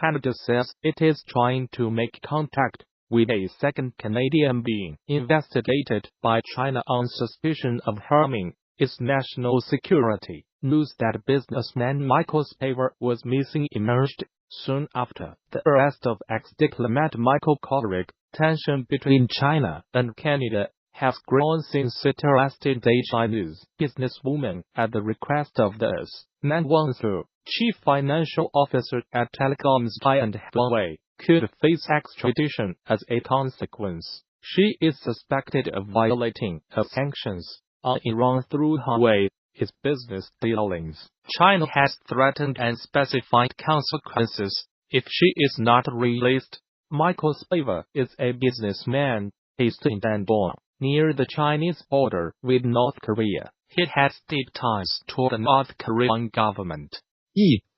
Canada says it is trying to make contact with a second Canadian being investigated by China on suspicion of harming its national security. News that businessman Michael Spavor was missing emerged soon after the arrest of ex-diplomat Michael Kovrig. Tension between China and Canada has grown since it arrested a Chinese businesswoman at the request of the US. Meng Wanzhou, chief financial officer at telecoms giant Huawei, could face extradition as a consequence. She is suspected of violating sanctions on Iran through Huawei, its business dealings. China has threatened unspecified consequences if she is not released. Michael Spavor is a businessman based in Dandong, near the Chinese border with North Korea. He has deep ties to the North Korean government.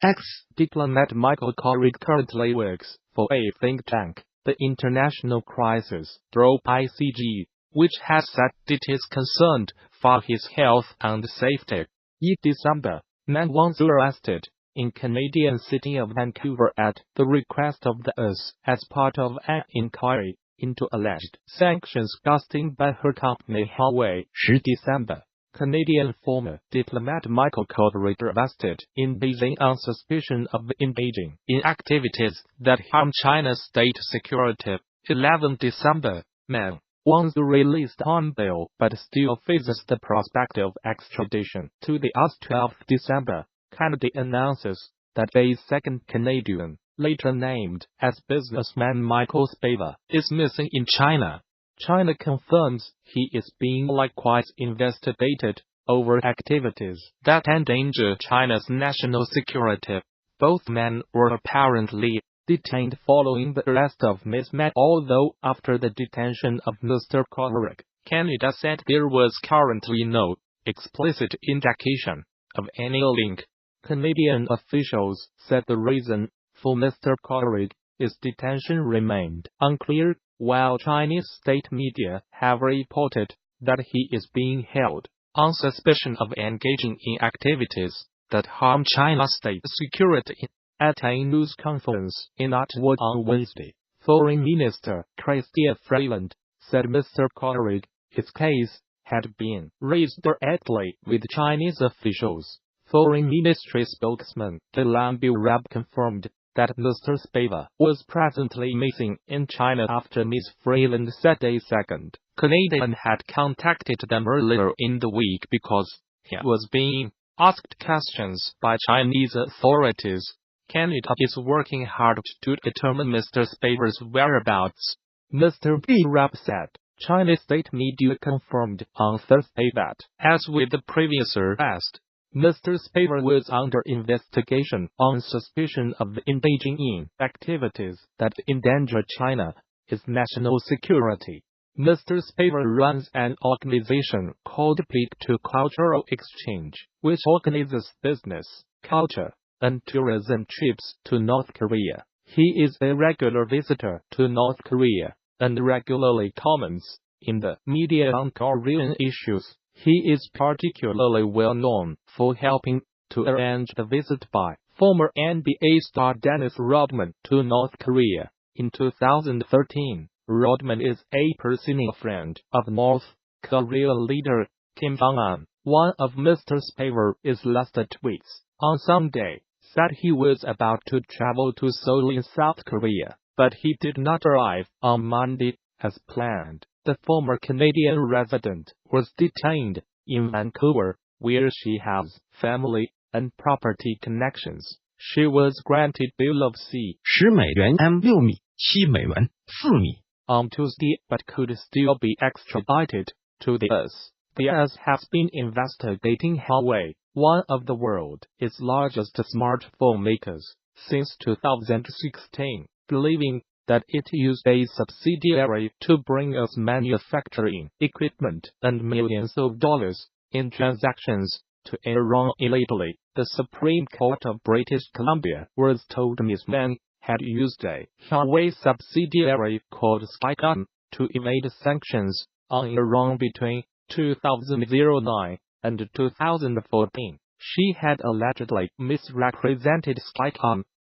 Ex-diplomat Michael Kovrig currently works for a think tank, the International Crisis Group (ICG), which has said it is concerned for his health and safety. In December, Meng Wanzhou arrested in Canadian city of Vancouver at the request of the US as part of an inquiry into alleged sanctions-busting by her company Huawei. December, Canadian former diplomat Michael Kovrig arrested in Beijing on suspicion of engaging in activities that harm China's state security. 11 December, Meng Wanzhou released on bail but still faces the prospect of extradition to the US. 12 December, Canada announces that a second Canadian, later named as businessman Michael Spavor, is missing in China. China confirms he is being likewise investigated over activities that endanger China's national security. Both men were apparently detained following the arrest of Ms Meng. Although after the detention of Mr Kovrig, Canada said there was currently no explicit indication of any link. Canadian officials said the reason for Mr Kovrig his detention remained unclear, while Chinese state media have reported that he is being held on suspicion of engaging in activities that harm China's state security. At a news conference in Ottawa on Wednesday, Foreign Minister Chrystia Freeland said Mr Kovrig, his case, had been raised directly with Chinese officials. Foreign Ministry spokesman Bérubé confirmed that Mr Spavor was presently missing in China after Ms Freeland said a second Canadian had contacted them earlier in the week because he was being asked questions by Chinese authorities. Canada is working hard to determine Mr Spavor's whereabouts. Mr Bérubé said. Chinese state media confirmed on Thursday that, as with the previous arrest, Mr Spavor was under investigation on suspicion of engaging in activities that endanger China's national security. Mr Spavor runs an organization called Peak to Cultural Exchange, which organizes business, culture, and tourism trips to North Korea. He is a regular visitor to North Korea and regularly comments in the media on Korean issues. He is particularly well known for helping to arrange the visit by former NBA star Dennis Rodman to North Korea. In 2013, Rodman is a personal friend of North Korean leader Kim Jong-un. One of Mr Spavor's last tweets on Sunday said he was about to travel to Seoul in South Korea, but he did not arrive on Monday as planned. The former Canadian resident was detained in Vancouver, where she has family and property connections. She was granted bail of $10 on Tuesday but could still be extradited to the US. The US has been investigating Huawei, one of the world's largest smartphone makers, since 2016, believing that it used a subsidiary to bring us manufacturing equipment and millions of dollars in transactions to Iran illegally. The Supreme Court of British Columbia was told Ms Meng had used a Huawei subsidiary called strik to evade sanctions on Iran between 2009 and 2014. She had allegedly misrepresented strik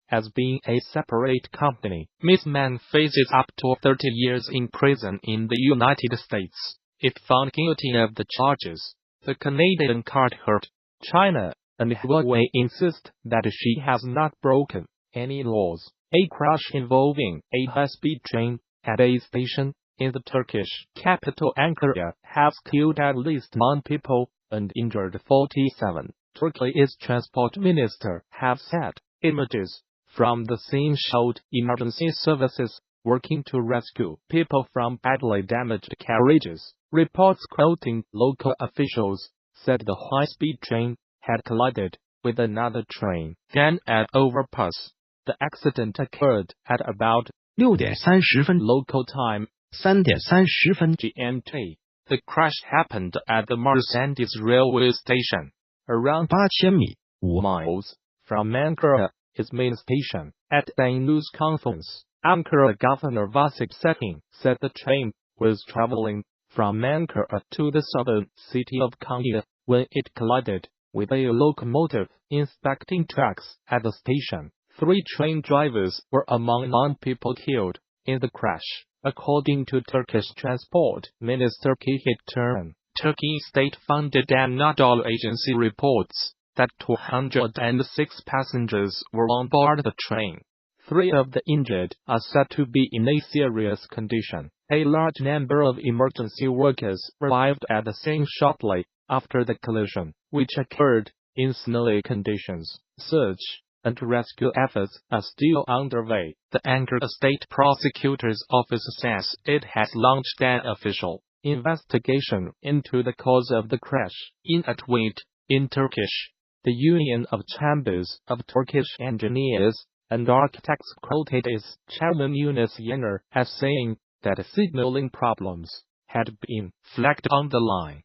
as being a separate company. Ms Meng faces up to 30 years in prison in the United States if found guilty of the charges. The Canadian court, China, and Huawei insist that she has not broken any laws. A crash involving a high-speed train at a station in the Turkish capital Ankara has killed at least 9 people and injured 47. Turkey's transport minister has said. Images from the scene showed emergency services working to rescue people from badly damaged carriages. Reports quoting local officials said the high-speed train had collided with another train. Then at overpass, the accident occurred at about 6:30 local time 3:30 GMT. The crash happened at the Mercedes railway station, around 8,000 米 5 miles from Ankara, its main station. At a news conference, Ankara Governor Vahid Sayadi said the train was traveling from Ankara to the southern city of Konya when it collided with a locomotive inspecting tracks at the station. 3 train drivers were among 9 people killed in the crash, according to Turkish Transport Minister Kehit Turan. Turkey state-funded Anadolu agency reports that 206 passengers were on board the train. 3 of the injured are said to be in a serious condition. A large number of emergency workers arrived at the scene shortly after the collision, which occurred in snowy conditions. Search and rescue efforts are still underway. The Ankara State Prosecutor's Office says it has launched an official investigation into the cause of the crash. In a tweet, in Turkish, the Union of Chambers of Turkish Engineers and Architects quoted its chairman Yunus Yener as saying that signaling problems had been flagged on the line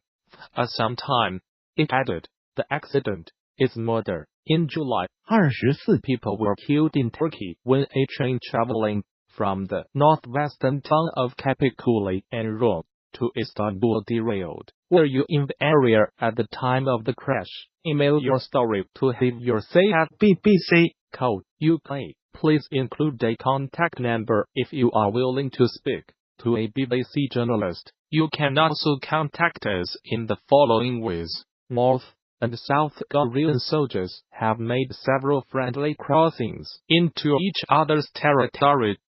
for some time. It added, the accident is murder. In July, 24 people were killed in Turkey when a train traveling from the northwestern town of Kapıkule and Rum to Istanbul derailed. Were you in the area at the time of the crash? Email your story to haveyoursayabbc.co.uk. Please include a contact number if you are willing to speak to a BBC journalist. You can also contact us in the following ways. North and South Korean soldiers have made several friendly crossings into each other's territory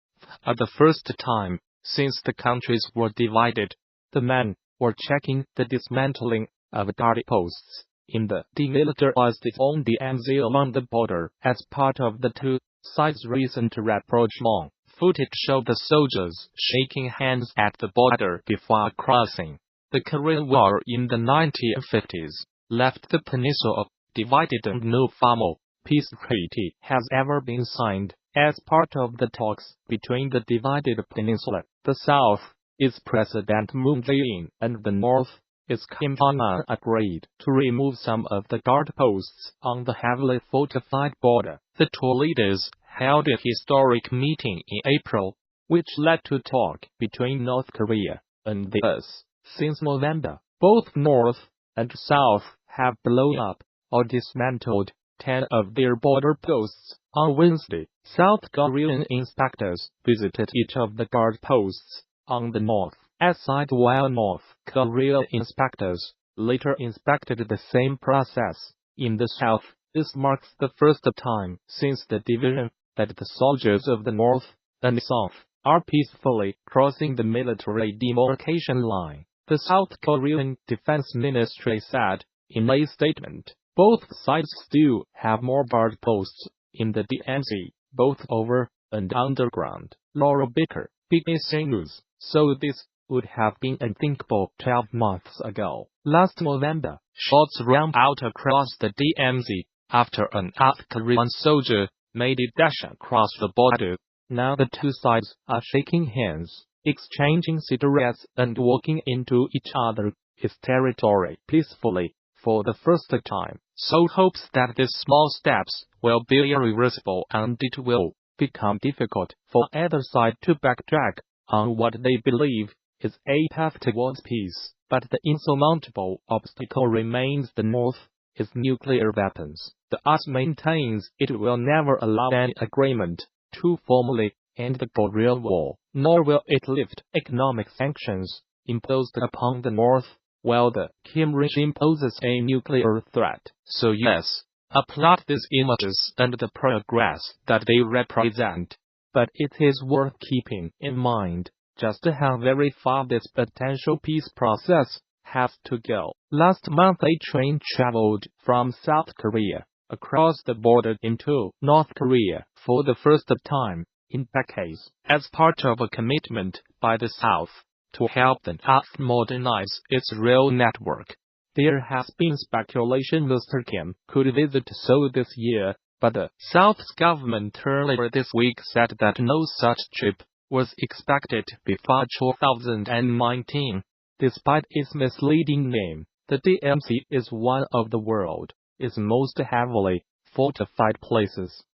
for the first time since the countries were divided. The men were checking the dismantling of guard posts in the demilitarized zone DMZ along the border as part of the two sides' recent rapprochement. Footage showed the soldiers shaking hands at the border before crossing. The Korean War in the 1950s left the peninsula divided and no formal peace treaty has ever been signed. As part of the talks between the divided peninsula, the South is President Moon Jae-in and the North is Kim Jong-un agreed to remove some of the guard posts on the heavily fortified border. The two leaders held a historic meeting in April, which led to talk between North Korea and the US. Since November, both North and South have blown up or dismantled 10 of their border posts. On Wednesday, South Korean inspectors visited each of the guard posts on the north side, while North Korea inspectors later inspected the same process in the south. This marks the first time since the division that the soldiers of the North and South are peacefully crossing the military demarcation line. The South Korean Defense Ministry said in a statement, both sides still have more guard posts in the DMZ, both over and underground. Laura Baker, BBC News. So this would have been unthinkable 12 months ago. Last November, shots rang out across the DMZ after an North Korean soldier made a dash across the border. Now the two sides are shaking hands, exchanging cigarettes and walking into each other's territory peacefully for the first time. Seoul hopes that these small steps will be irreversible and it will become difficult for either side to backtrack on what they believe is a path towards peace. But the insurmountable obstacle remains the North its nuclear weapons. The US maintains it will never allow any agreement to formally end the Korean War, nor will it lift economic sanctions imposed upon the North, while the Kim regime poses a nuclear threat. So yes, applaud these images and the progress that they represent. But it is worth keeping in mind just how very far this potential peace process has to go. Last month a train traveled from South Korea across the border into North Korea for the first time in decades, as part of a commitment by the South to help the North modernize its rail network. There has been speculation Mr. Kim could visit Seoul this year, but the South's government earlier this week said that no such trip was expected before 2019. Despite its misleading name, the DMZ is one of the world's most heavily fortified places.